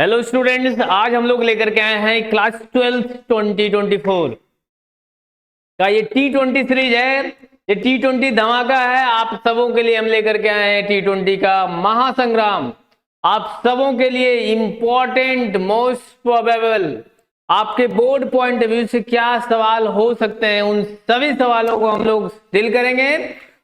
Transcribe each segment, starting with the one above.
Hello students, आज हम लोग लेकर के आए हैं क्लास 12 2024 का ये T20 सीरीज है। ये T20 धमाका है। आप सबों के लिए हम लेकर के आए हैं T20 का महासंग्राम। आप सबों के लिए इंपॉर्टेंट, मोस्ट प्रोबेबल, आपके बोर्ड पॉइंट ऑफ व्यू से क्या सवाल हो सकते हैं, उन सभी सवालों को हम लोग डील करेंगे।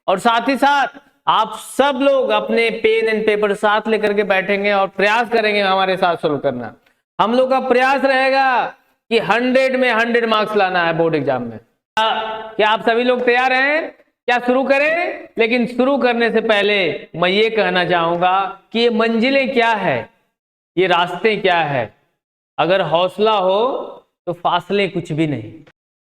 और साथ ही साथ आप सब लोग अपने पेन एंड पेपर साथ लेकर के बैठेंगे और प्रयास करेंगे हमारे साथ सोल्व करना। हम लोग का प्रयास रहेगा कि 100 में 100 मार्क्स लाना है बोर्ड एग्जाम में। क्या आप सभी लोग तैयार हैं? क्या शुरू करें? लेकिन शुरू करने से पहले मैं ये कहना चाहूंगा कि ये मंजिलें क्या है, ये रास्ते क्या है। अगर हौसला हो तो फासले कुछ भी नहीं।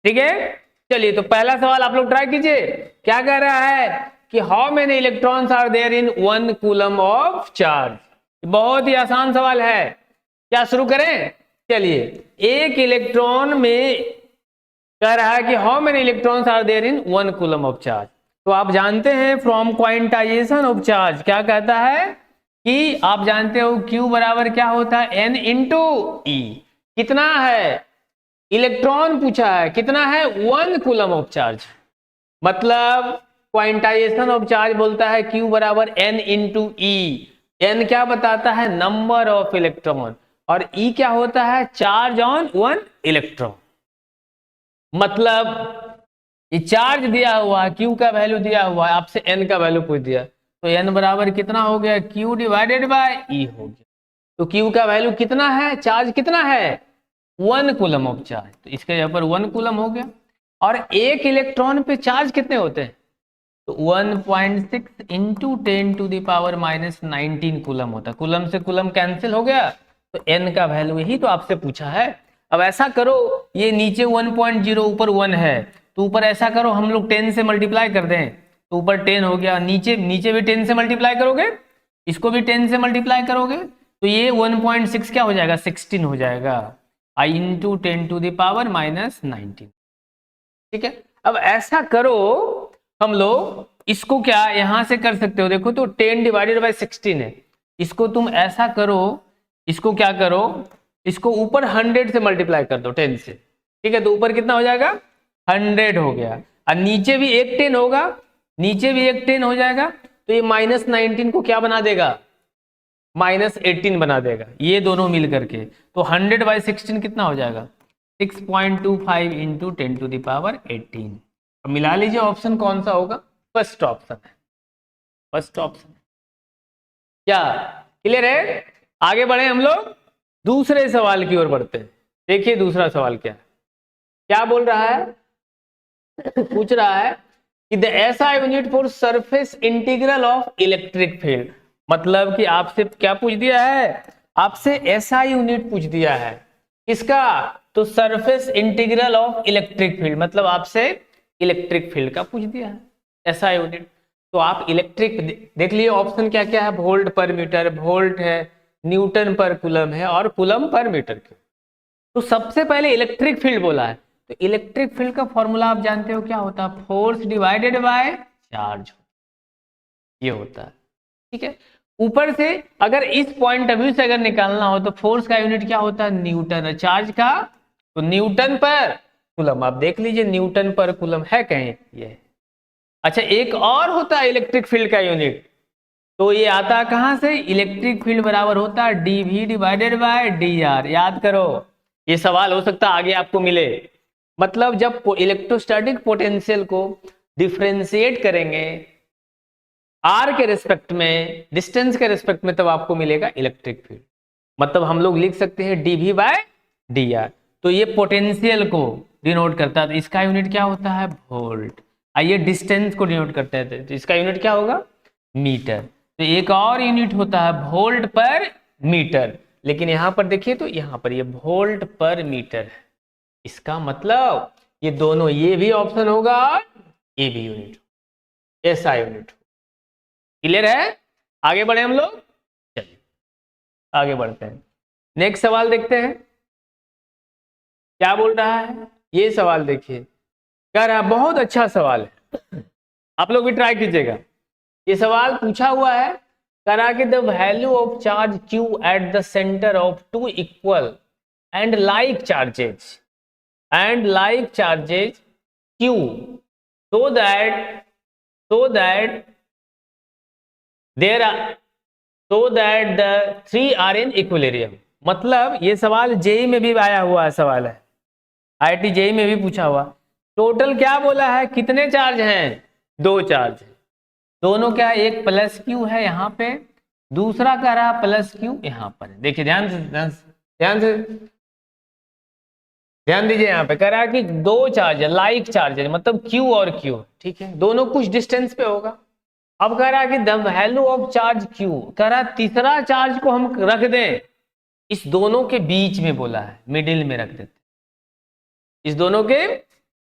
ठीक है, चलिए तो पहला सवाल आप लोग ट्राई कीजिए। क्या कह रहा है कि how many electrons are there in 1 coulomb of charge. बहुत ही आसान सवाल है। क्या शुरू करें? चलिए, एक इलेक्ट्रॉन में कह रहा है कि how many electrons are there in 1 coulomb of charge. तो आप जानते हैं फ्रॉम क्वांटाइजेशन ऑफ चार्ज क्या कहता है कि आप जानते हो Q बराबर क्या होता है, N इंटू E। कितना है? इलेक्ट्रॉन पूछा है, कितना है? 1 कूलम ऑफ चार्ज। मतलब क्वांटाइजेशन ऑफ चार्ज बोलता है Q बराबर N इंटू E। N क्या बताता है? Number of electron. और E क्या होता है? Charge on 1 electron. मतलब ये चार्ज दिया हुआ है, Q का वैल्यू दिया हुआ है, आपसे N का वैल्यू पूछ दिया, तो N बराबर कितना हो गया? Q डिवाइडेड बाय E हो गया। तो Q का वैल्यू कितना है? चार्ज कितना है? 1 कूलम ऑफ चार्ज। तो इसके यहाँ पर 1 कूलम हो गया। और एक इलेक्ट्रॉन पे चार्ज कितने होते हैं? तो 1.6 into 10 to the power -19 coulomb होता है। कूलम से कूलम कैंसिल हो गया, तो N का वैल्यू यही तो आपसे पूछा है। अब ऐसा करो, ये नीचे 1.0 ऊपर 1 है, तो ऊपर ऐसा करो हम लोग 10 से मल्टीप्लाई कर दें, तो ऊपर 10 हो गया, नीचे नीचे भी 10 से मल्टीप्लाई करोगे, इसको भी 10 से मल्टीप्लाई करोगे, तो ये 1.6 क्या हो जाएगा? 16 हो जाएगा। I into 10 to the power -19। ठीक है, अब ऐसा करो, हम लोग इसको क्या यहां से कर सकते हो? देखो तो 10 डिवाइडेड बाई 16 है। इसको तुम ऐसा करो, इसको क्या करो, इसको ऊपर 100 से मल्टीप्लाई कर दो 10 से। ठीक है, तो ऊपर कितना हो जाएगा? 100 हो गया। और नीचे भी एक 10 होगा, नीचे भी एक 10 हो जाएगा, तो ये -19 को क्या बना देगा? -18 बना देगा, ये दोनों मिल करके। तो 100 बाई 16 कितना हो जाएगा? 6.25 इंटू 10 टू द पावर 18। अब मिला लीजिए, ऑप्शन कौन सा होगा? फर्स्ट ऑप्शन है, फर्स्ट ऑप्शन। क्या क्लियर है? आगे बढ़े हम लोग, दूसरे सवाल की ओर बढ़ते हैं। देखिए दूसरा सवाल क्या है, क्या बोल रहा है? पूछ रहा है कि the SI unit for surface integral of electric field. मतलब कि आपसे क्या पूछ दिया है? आपसे एसआई यूनिट पूछ दिया है। किसका? तो surface integral of electric field, मतलब आपसे इलेक्ट्रिक फील्ड का पूछ दिया है, एसआई यूनिट। तो आप इलेक्ट्रिक देख लिए ऑप्शन क्या क्या है? वोल्ट पर मीटर, वोल्ट है, न्यूटन पर कूलम है, और कूलम पर मीटर क्यूब। तो सबसे पहले इलेक्ट्रिक फील्ड बोला है, तो इलेक्ट्रिक फील्ड का फॉर्मूला आप जानते हो क्या होता है? फोर्स डिवाइडेड बाय चार्ज, ये होता है। ठीक है, ऊपर से अगर इस पॉइंट ऑफ व्यू से अगर निकालना हो तो फोर्स का यूनिट क्या होता है? न्यूटन है। चार्ज का तो न्यूटन पर कूलम। आप देख लीजिए न्यूटन पर कूलम है कहीं? ये अच्छा, एक और होता है इलेक्ट्रिक फील्ड का यूनिट, तो ये आता है कहां से? इलेक्ट्रिक फील्ड बराबर होता है dV डिवाइडेड बाय dr। याद करो, ये सवाल हो सकता है आगे आपको मिले। मतलब जब इलेक्ट्रोस्टैटिक पोटेंशियल को डिफरेंशिएट करेंगे r के रिस्पेक्ट में, डिस्टेंस के रिस्पेक्ट में, तब आपको मिलेगा इलेक्ट्रिक फील्ड। मतलब हम लोग लिख सकते हैं dV बाय dr। तो ये पोटेंशियल को डिनोट करता है, तो इसका यूनिट क्या होता है? वोल्ट। आइए डिस्टेंस को डिनोट करते हैं, तो इसका यूनिट क्या होगा? मीटर। तो एक और यूनिट होता है वोल्ट पर मीटर, लेकिन यहां पर देखिए तो यहां पर ये वोल्ट पर मीटर है। इसका मतलब ये दोनों, ये भी ऑप्शन होगा, ये भी यूनिट, ऐसा यूनिट। क्लियर है? आगे बढ़े हम लोग, चलिए आगे बढ़ते हैं। नेक्स्ट सवाल देखते हैं क्या बोल रहा है। ये सवाल देखिए, कह रहा है, बहुत अच्छा सवाल है, आप लोग भी ट्राई कीजिएगा। ये सवाल पूछा हुआ है करा कि the value of charge q at the centre of two equal and like charges q so that there are so that the three are in equilibrium। मतलब ये सवाल जेई में भी आया हुआ सवाल है, आईआईटी जेई में भी पूछा हुआ। टोटल क्या बोला है, कितने चार्ज हैं, दो चार्ज है, दोनों क्या, एक प्लस क्यू है यहाँ पे, दूसरा कह रहा प्लस क्यू यहाँ पर है। देखिए ध्यान से ध्यान दीजिए, यहाँ पे कह रहा है कि दो चार्ज है, लाइक चार्ज है, मतलब क्यू और क्यू, ठीक है, दोनों कुछ डिस्टेंस पे होगा। अब कह रहा है कि the value of charge Q, कह रहा है तीसरा चार्ज को हम रख दें इस दोनों के बीच में, बोला है मिडिल में रख देते, इस दोनों के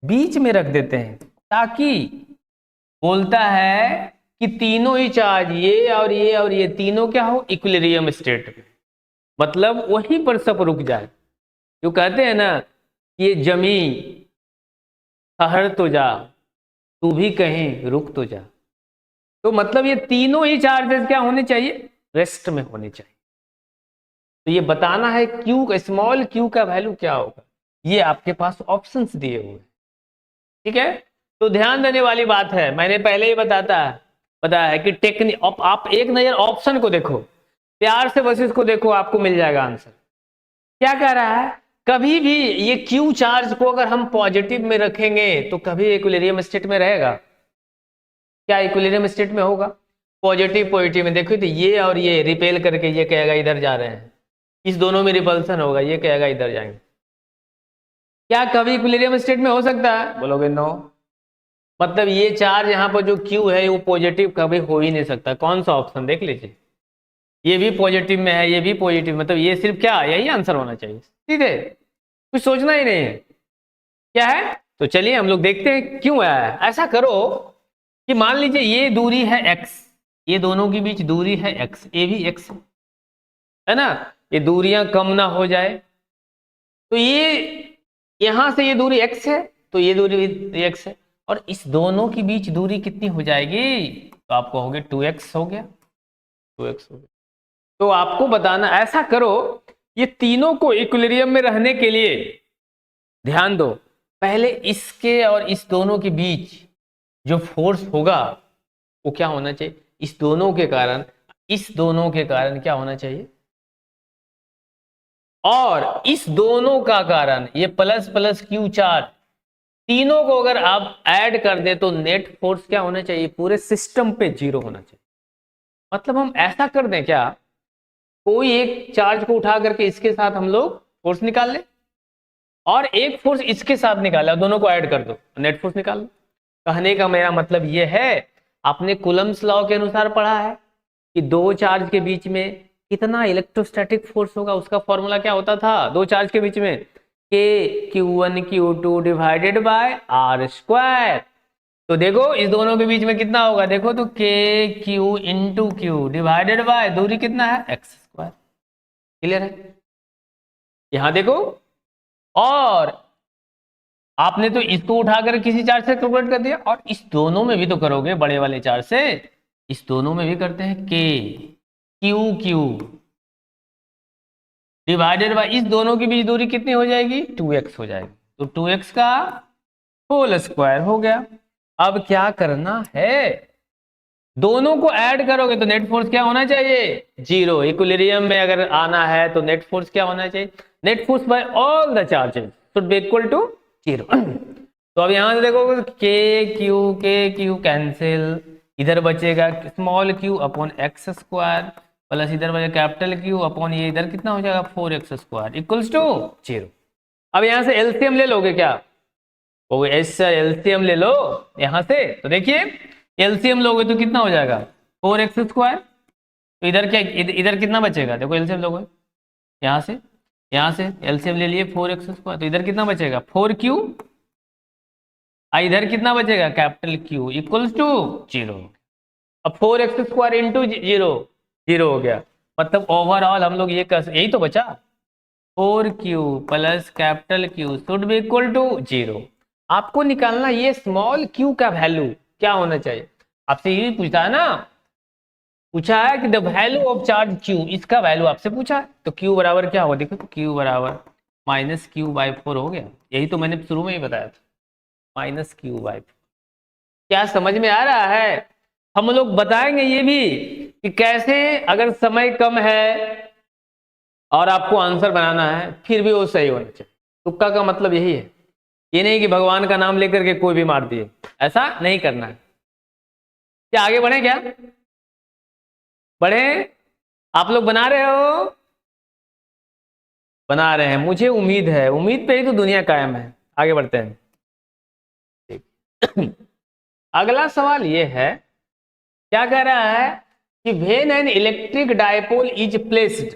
बीच में रख देते हैं, ताकि बोलता है कि तीनों ही चार्ज ये और ये और ये तीनों क्या हो, इक्विलिब्रियम स्टेट में, मतलब वहीं पर सब रुक जाए। जो कहते हैं ना, ये जमी ठहर तो जा, तू भी कहीं रुक तो जा, तो मतलब ये तीनों ही चार्जेस क्या होने चाहिए, रेस्ट में होने चाहिए। तो ये बताना है क्यू, स्मॉल क्यू का वैल्यू क्या होगा, ये आपके पास ऑप्शंस दिए हुए हैं, ठीक है। तो ध्यान देने वाली बात है, मैंने पहले ही बताया है कि टेक्निक, आप एक नजर ऑप्शन को देखो, प्यार से बस इसको देखो, आपको मिल जाएगा आंसर। क्या कह रहा है, कभी भी ये क्यू चार्ज को अगर हम पॉजिटिव में रखेंगे तो कभी इक्विलिब्रियम स्टेट में रहेगा, क्या इक्विलिब्रियम स्टेट में होगा, पॉजिटिव में। देखो तो ये और ये रिपेल करके ये कहेगा इधर जा रहे हैं, इस दोनों में रिपल्सन होगा, ये कहेगा इधर जाएंगे, क्या कभी इक्विलिब्रियम स्टेट में हो सकता है, बोलोगे नो। मतलब ये चार्ज यहाँ पर जो क्यू है वो पॉजिटिव कभी हो ही नहीं सकता। कौन सा ऑप्शन देख लीजिए, ये भी पॉजिटिव में है, ये भी पॉजिटिव, मतलब ये सिर्फ क्या, यही आंसर होना चाहिए, सीधे, कुछ सोचना ही नहीं है, क्या है। तो चलिए हम लोग देखते हैं क्यों आया है। ऐसा करो कि मान लीजिए ये दूरी है x, ये दोनों के बीच दूरी है x, ये भी x है ना, ये दूरियां कम ना हो जाए, तो ये यहां से ये दूरी x है, तो ये दूरी x है, और इस दोनों के बीच दूरी कितनी हो जाएगी, तो आप कहोगे 2x हो गया, 2x हो गया। तो आपको बताना, ऐसा करो, ये तीनों को इक्विलिब्रियम में रहने के लिए ध्यान दो, पहले इसके और इस दोनों के बीच जो फोर्स होगा वो क्या होना चाहिए, इस दोनों के कारण क्या होना चाहिए, और इस दोनों का कारण ये प्लस प्लस क्यू चार्ज, तीनों को अगर आप ऐड कर दे तो नेट फोर्स क्या होना चाहिए, पूरे सिस्टम पे 0 होना चाहिए। मतलब हम ऐसा कर दें क्या, कोई एक चार्ज को उठा करके इसके साथ हम लोग फोर्स निकाल ले, और एक फोर्स इसके साथ निकाला, दोनों को ऐड कर दो, नेट फोर्स निकाल लो। कहने का मेरा मतलब ये है, आपने कूलम्स लॉ के अनुसार पढ़ा है कि दो चार्ज के बीच में कितना इलेक्ट्रोस्टैटिक फोर्स होगा, उसका फॉर्मूला क्या होता था दो चार्ज के बीच में, के Q1 Q2 divided by r square. तो देखो इस दोनों के बीच में कितना होगा, देखो तो के Q into Q divided by दूरी कितना है, एक्स स्क्वायर। क्लियर है, यहां देखो, और आपने तो इसको उठाकर किसी चार्ज से कैलकुलेट कर दिया, और इस दोनों में भी तो करोगे, बड़े वाले चार्ज से, इस दोनों में भी करते हैं, के क्यू क्यू डिवाइडेड बाय, इस दोनों के बीच दूरी कितनी हो जाएगी, 2x हो जाएगी, तो 2x का होल स्क्वायर हो गया। अब क्या करना है, दोनों को ऐड करोगे तो नेट फोर्स क्या होना चाहिए, 0। इक्विलिब्रियम में अगर आना है तो नेट फोर्स क्या होना चाहिए, net force by all the charges should be equal to 0। तो अब यहां से देखो के क्यू कैंसिल, इधर बचेगा small Q upon x square, plus इधर बचेगा कैपिटल क्यू अपॉन ये इधर कितना हो जाएगा 4x स्क्वायर इक्वल्स टू 0। अब यहां से एलसीएम ले लोगे क्या, वो ऐसा एलसीएम ले लो यहां से, तो देखिए एलसीएम लोगे तो कितना हो जाएगा 4x स्क्वायर, तो इधर क्या, इधर कितना बचेगा, देखो एलसीएम लोगे यहां से एलसीएम ले लिए 4x स्क्वायर, तो इधर कितना बचेगा 4q, इधर कितना बचेगा कैपिटल Q इक्वल्स टू 0। अब 4x स्क्वायर इंटू 0 हो गया, मतलब ओवरऑल हम लोग ये यही तो बचा, 4q plus capital Q should be equal to 0। आपको निकालना ये स्मॉल q का वैल्यू क्या होना चाहिए, आपसे यही पूछता है ना, पूछा है कि the value of charge Q, इसका वैल्यू आपसे पूछा है, तो Q बराबर क्या होगा, देखो Q बराबर -Q/4 हो गया। यही तो मैंने शुरू में ही बताया था, -Q/4। क्या समझ में आ रहा है? हम लोग बताएंगे ये भी कि कैसे अगर समय कम है और आपको आंसर बनाना है फिर भी वो सही होना चाहिए। तुक्का का मतलब यही है, ये नहीं कि भगवान का नाम लेकर के कोई भी मार दिए, ऐसा नहीं करना है। क्या आगे बढ़े, क्या बढ़े? आप लोग बना रहे हो? बना रहे हैं, मुझे उम्मीद है, उम्मीद पे ही तो दुनिया कायम है। आगे बढ़ते हैं। ठीक। अगला सवाल ये है, क्या कह रहा है कि when an electric dipole is placed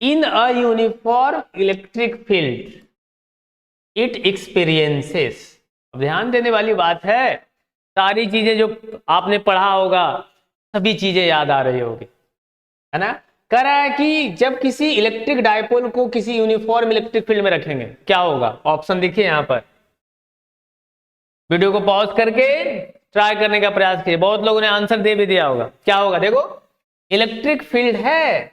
in a uniform electric field it experiences. अब ध्यान देने वाली बात है, सारी चीजें जो आपने पढ़ा होगा सभी चीजें याद आ रही होगी, है ना। कह रहा है कि जब किसी इलेक्ट्रिक डायपोल को किसी यूनिफॉर्म इलेक्ट्रिक फील्ड में रखेंगे क्या होगा। ऑप्शन देखिए यहां पर, वीडियो को पॉज करके ट्राई करने का प्रयास कीजिए। बहुत लोगों ने आंसर दे भी दिया होगा। क्या होगा, देखो इलेक्ट्रिक फील्ड है,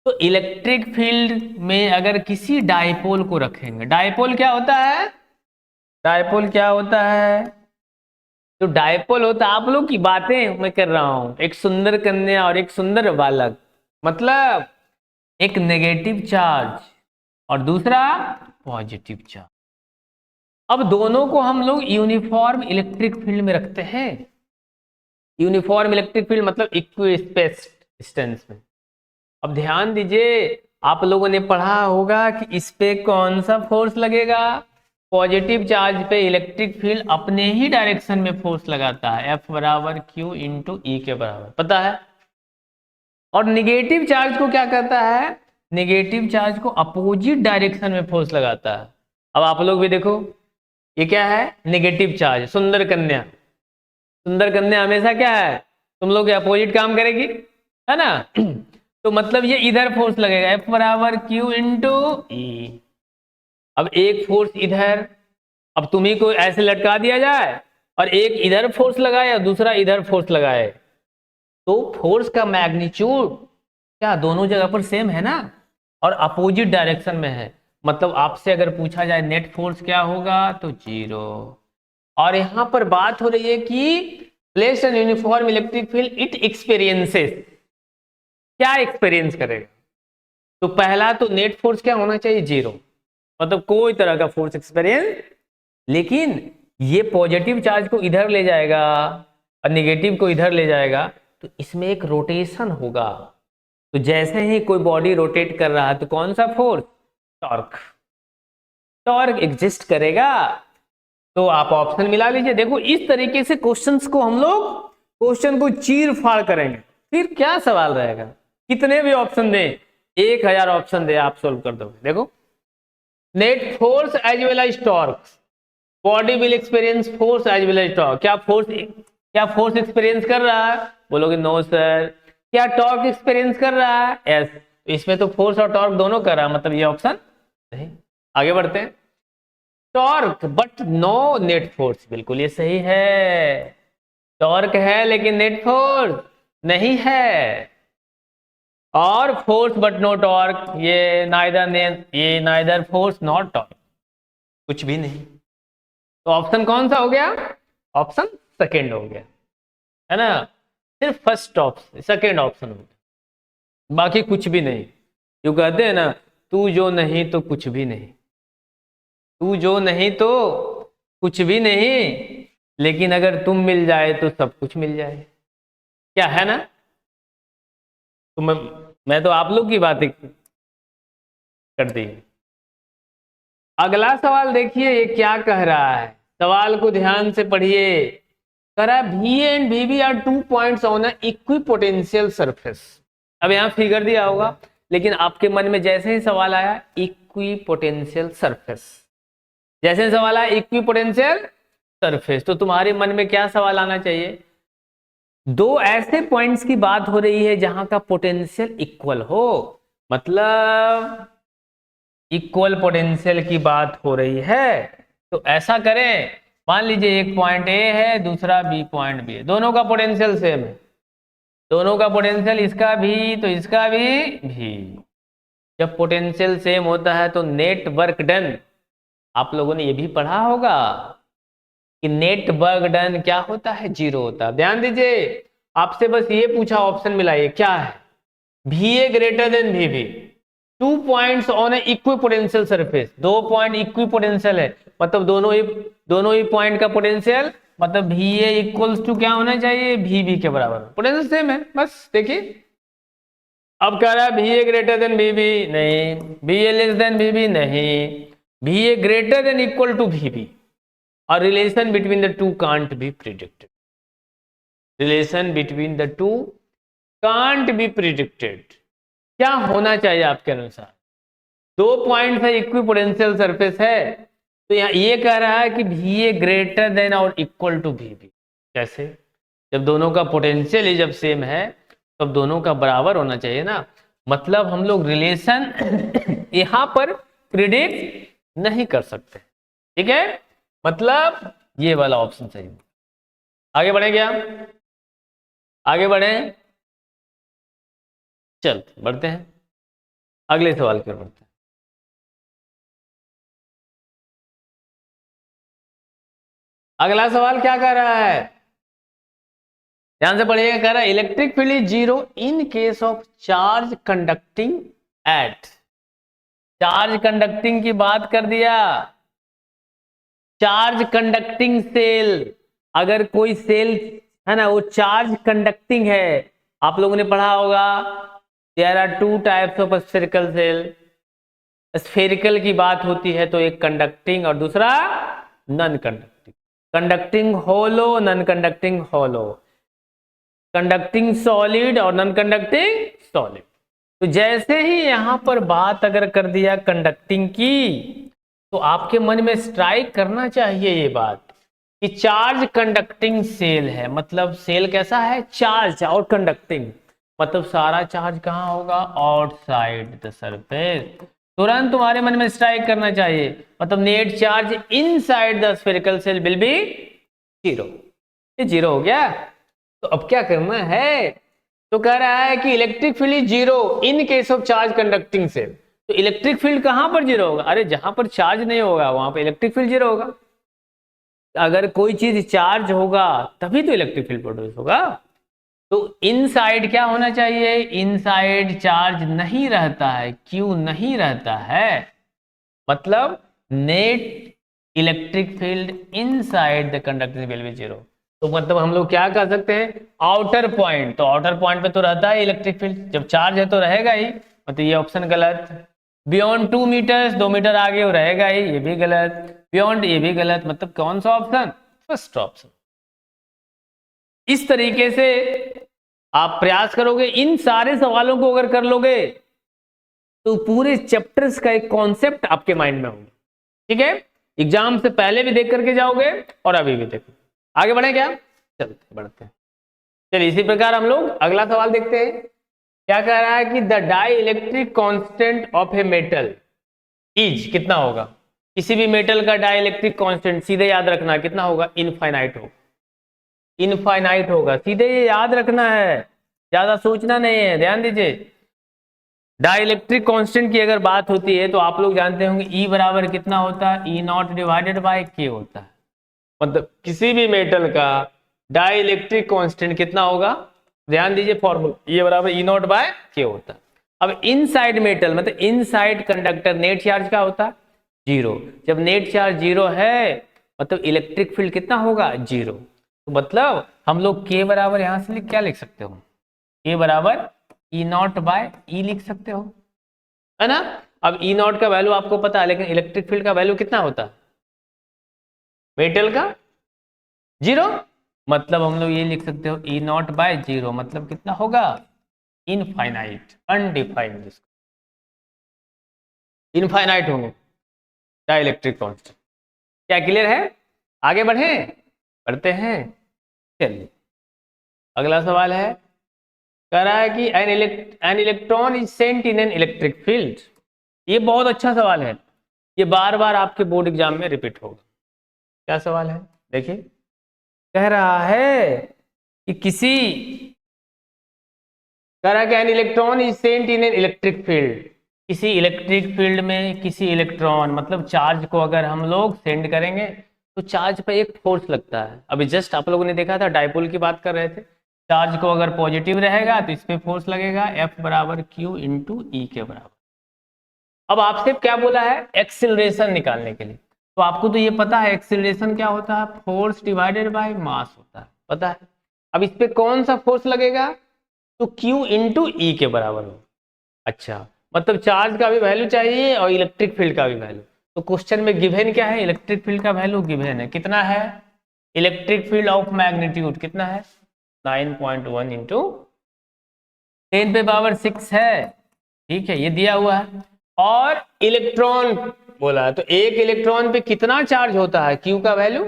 तो इलेक्ट्रिक फील्ड में अगर किसी डायपोल को रखेंगे, डायपोल क्या होता है, डायपोल क्या होता है, तो डायपोल होता, आप लोग की बातें मैं कर रहा हूं, एक सुंदर कन्या और एक सुंदर बालक, मतलब एक नेगेटिव चार्ज और दूसरा पॉजिटिव चार्ज। अब दोनों को हम लोग यूनिफॉर्म इलेक्ट्रिक फील्ड में रखते हैं। यूनिफॉर्म इलेक्ट्रिक फील्ड मतलब इक्विस्पेस डिस्टेंस में। अब ध्यान दीजिए, आप लोगों ने पढ़ा होगा कि इस पे कौन सा फोर्स लगेगा। पॉजिटिव चार्ज पे इलेक्ट्रिक फील्ड अपने ही डायरेक्शन में फोर्स लगाता है, F बराबर Q इंटू ई के बराबर, पता है। और निगेटिव चार्ज को क्या करता है, निगेटिव चार्ज को अपोजिट डायरेक्शन में फोर्स लगाता है। अब आप लोग भी देखो, ये क्या है, नेगेटिव चार्ज, सुंदर कन्या। सुंदर कन्या हमेशा क्या है, तुम लोग के अपोजिट काम करेगी, है ना। तो मतलब ये इधर फोर्स लगेगा, F बराबर Q इंटू ई। अब एक फोर्स इधर, अब तुम्ही को ऐसे लटका दिया जाए और एक इधर फोर्स लगाए और दूसरा इधर फोर्स लगाए, तो फोर्स का मैग्नीट्यूड क्या दोनों जगह पर सेम है ना, और अपोजिट डायरेक्शन में है। मतलब आपसे अगर पूछा जाए नेट फोर्स क्या होगा, तो 0। और यहां पर बात हो रही है कि place N uniform electric field it experiences, क्या एक्सपीरियंस करेगा। तो पहला तो नेट फोर्स क्या होना चाहिए, 0, मतलब कोई तरह का फोर्स एक्सपीरियंस। लेकिन ये पॉजिटिव चार्ज को इधर ले जाएगा और निगेटिव को इधर ले जाएगा, तो इसमें एक रोटेशन होगा। तो जैसे ही कोई बॉडी रोटेट कर रहा है तो कौन सा फोर्स, टॉर्क, टॉर्क एग्जिस्ट करेगा। तो आप ऑप्शन मिला लीजिए। देखो इस तरीके से क्वेश्चंस को हम लोग क्वेश्चन को चीर फाड़ करेंगे, फिर क्या सवाल रहेगा, कितने भी ऑप्शन दे, 1000 ऑप्शन दे आप सोल्व कर दोगे। देखो net force as well as torque, body will experience force as well as torque. क्या फोर्स एक्सपीरियंस कर रहा है, बोलोगे नो सर। क्या टॉर्क एक्सपीरियंस कर रहा है, यस। इसमें तो फोर्स और टॉर्क दोनों कर रहा है, मतलब ये ऑप्शन नहीं। आगे बढ़ते हैं, torque but no net force, बिल्कुल ये सही है। टॉर्क है लेकिन नेट फोर्स नहीं है। और फोर्स बट नो टॉर्क, ये नाइदर फोर्स नॉट टॉर्क, कुछ भी नहीं। तो ऑप्शन कौन सा हो गया, ऑप्शन सेकेंड हो गया, है ना। सिर्फ फर्स्ट ऑप्शन, सेकेंड ऑप्शन हो गया, बाकी कुछ भी नहीं। जो कहते हैं ना, तू जो नहीं तो कुछ भी नहीं, तू जो नहीं तो कुछ भी नहीं, लेकिन अगर तुम मिल जाए तो सब कुछ मिल जाए, क्या है ना। तो मैं तो आप लोग की बातें कर दी। अगला सवाल देखिए ये क्या कह रहा है, सवाल को ध्यान से पढ़िए। कह रहा है V and VB are 2 points on equipotential surface. अब यहां फिगर दिया होगा, लेकिन आपके मन में जैसे ही सवाल आया इक्विपोटेंशियल सरफेस, जैसे सवाल आया इक्विपोटेंशियल सरफेस, तो तुम्हारे मन में क्या सवाल आना चाहिए, दो ऐसे पॉइंट्स की बात हो रही है जहां का पोटेंशियल इक्वल हो, मतलब इक्वल पोटेंशियल की बात हो रही है। तो ऐसा करें, मान लीजिए एक पॉइंट ए है, दूसरा बी पॉइंट बी है, दोनों का पोटेंशियल सेम है, दोनों का पोटेंशियल, इसका भी तो इसका भी। जब पोटेंशियल सेम होता है तो नेट वर्क डन, आप लोगों ने ये भी पढ़ा होगा कि नेट वर्क डन क्या होता है, 0 होता है। ध्यान दीजिए, आपसे बस ये पूछा, ऑप्शन मिलाइए क्या है, VA greater than VB, 2 points on A equipotential surface, 2 point equipotential है, मतलब दोनों ही पॉइंट का पोटेंशियल, मतलब VA इक्वल्स टू क्या होना चाहिए, VB के बराबर, पोटेंशियल सेम है। बस देखिए, अब कह रहा है VA ग्रेटर देन VB, नहीं, VA लेस देन VB, नहीं, VA greater than equal to VB, और relation between the two can't be predicted, relation between the two can't be predicted. क्या होना चाहिए आपके अनुसार, 2 पॉइंट है, इक्विपोटेंशियल सरफेस है, तो यहाँ ये कह रहा है कि VA ग्रेटर देन और इक्वल टू VB। कैसे, जब दोनों का पोटेंशियल ही जब सेम है तब दोनों का बराबर होना चाहिए ना, मतलब हम लोग रिलेशन यहां पर प्रिडिक्ट नहीं कर सकते, ठीक है, मतलब ये वाला ऑप्शन सही। आगे बढ़े क्या, आगे बढ़े, चल बढ़ते हैं अगले सवाल की ओर बढ़ते हैं। अगला सवाल क्या कह रहा है, ध्यान से पढ़िएगा, कह रहा है electric field is 0 in case of charge conducting at, charge conducting की बात कर दिया, चार्ज कंडक्टिंग सेल, अगर कोई सेल है ना वो चार्ज कंडक्टिंग है, आप लोगों ने पढ़ा होगा there are 2 types of spherical shell, spherical की बात होती है तो एक कंडक्टिंग और दूसरा non conducting, conducting hollow, non conducting hollow, conducting solid और नॉन कंडक्टिंग सॉलिड। तो जैसे ही यहां पर बात अगर कर दिया कंडक्टिंग की, तो आपके मन में स्ट्राइक करना चाहिए ये बात कि चार्ज कंडक्टिंग सेल है, मतलब सेल कैसा है, चार्ज और कंडक्टिंग, मतलब सारा चार्ज कहां होगा, आउटसाइड द सरफेस। तुरंत तुम्हारे मन में स्ट्राइक करना चाहिए, मतलब net charge inside the spherical shell will be 0। ये 0 हो गया, तो अब क्या करना है, तो कह रहा है कि electric field is 0 in case of charge conducting shell. तो इलेक्ट्रिक फील्ड कहां पर 0 होगा, अरे जहां पर चार्ज नहीं होगा वहां पर इलेक्ट्रिक फील्ड 0 होगा, अगर कोई चीज चार्ज होगा तभी तो इलेक्ट्रिक फील्ड प्रोड्यूस होगा। तो इनसाइड क्या होना चाहिए, इनसाइड चार्ज नहीं रहता है, क्यों नहीं रहता है, मतलब net electric field inside the conducting will be 0। तो मतलब हम लोग क्या कर सकते हैं, आउटर पॉइंट, तो आउटर पॉइंट पे तो रहता है इलेक्ट्रिक फील्ड, जब चार्ज है तो रहेगा ही, मतलब ये ऑप्शन गलत। बियॉन्ड 2 मीटर्स, 2 मीटर आगे वो रहेगा ही, ये भी गलत। बियॉन्ड, ये भी गलत, मतलब कौन सा ऑप्शन, फर्स्ट ऑप्शन। इस तरीके से आप प्रयास करोगे, इन सारे सवालों को अगर कर लोगे तो पूरे चैप्टर्स का एक कॉन्सेप्ट आपके माइंड में होगा, ठीक है, एग्जाम से पहले भी देख करके जाओगे और अभी भी देखो। आगे बढ़े क्या, चलते बढ़ते हैं। चलिए इसी प्रकार हम लोग अगला सवाल देखते हैं, क्या कह रहा है कि the dielectric constant of a metal is, कितना होगा, किसी भी मेटल का डाई इलेक्ट्रिक कॉन्स्टेंट सीधे याद रखना कितना होगा, इनफाइनाइट होगा, इनफाइनाइट होगा, सीधे ये याद रखना है, ज्यादा सोचना नहीं है। ध्यान दीजिए, डाइलेक्ट्रिक कांस्टेंट की अगर बात होती है तो आप लोग जानते होंगे E बराबर कितना होता है, E0 डिवाइडेड बाय K होता है, मतलब किसी भी मेटल का डाइलेक्ट्रिक कांस्टेंट कितना होगा, ध्यान दीजिए फॉर्मूला, E बराबर E0 बाय K होता है। अब इनसाइड मेटल मतलब इनसाइड कंडक्टर नेट चार्ज क्या होता है, 0, जब नेट चार्ज 0 है मतलब इलेक्ट्रिक फील्ड कितना होगा, 0। तो मतलब हम लोग K बराबर यहां से क्या लिख सकते हो, K बराबर E0 बाय E लिख सकते हो, है ना। अब E0 का वैल्यू आपको पता है, लेकिन इलेक्ट्रिक फील्ड का वैल्यू कितना होता है मेटल का, 0, मतलब हम लोग ये लिख सकते हो E0 बाय 0 मतलब कितना होगा, इनफाइनाइट, अनडिफाइंड, इनफाइनाइट होंगे डाइलेक्ट्रिक कांस्टेंट। क्या क्लियर है, आगे बढ़े, बढ़ते हैं। चलिए अगला सवाल है, कह रहा है कि an electron is sent in an electric field. ये बहुत अच्छा सवाल है, ये बार बार आपके बोर्ड एग्जाम में रिपीट होगा। क्या सवाल है देखिए, कह रहा है कि किसी कह रहा है कि an electron is sent in an electric field, किसी इलेक्ट्रिक फील्ड में किसी इलेक्ट्रॉन मतलब चार्ज को अगर हम लोग सेंड करेंगे तो चार्ज पे एक फोर्स लगता है। अभी जस्ट आप लोगों ने देखा था, डायपोल की बात कर रहे थे, चार्ज को अगर पॉजिटिव रहेगा तो इस पे फोर्स लगेगा F बराबर Q इंटू ई के बराबर। अब आपसे क्या बोला है, एक्सिलरेशन निकालने के लिए। तो आपको तो ये पता है एक्सिलरेशन क्या होता है, फोर्स डिवाइडेड बाय मास होता है, पता है। अब इस पे कौन सा फोर्स लगेगा, तो Q इंटू ई के बराबर हो। अच्छा, मतलब चार्ज का भी वैल्यू चाहिए और इलेक्ट्रिक फील्ड का भी वैल्यू। तो क्वेश्चन में गिवन क्या है, इलेक्ट्रिक फील्ड का वैल्यू गिवन है, कितना है, इलेक्ट्रिक फील्ड ऑफ मैग्नीट्यूड कितना है, 9.1 इंटू 10⁻6 है, ठीक है, ये दिया हुआ है। और इलेक्ट्रॉन बोला है, तो एक इलेक्ट्रॉन पे कितना चार्ज होता है, क्यू का वैल्यू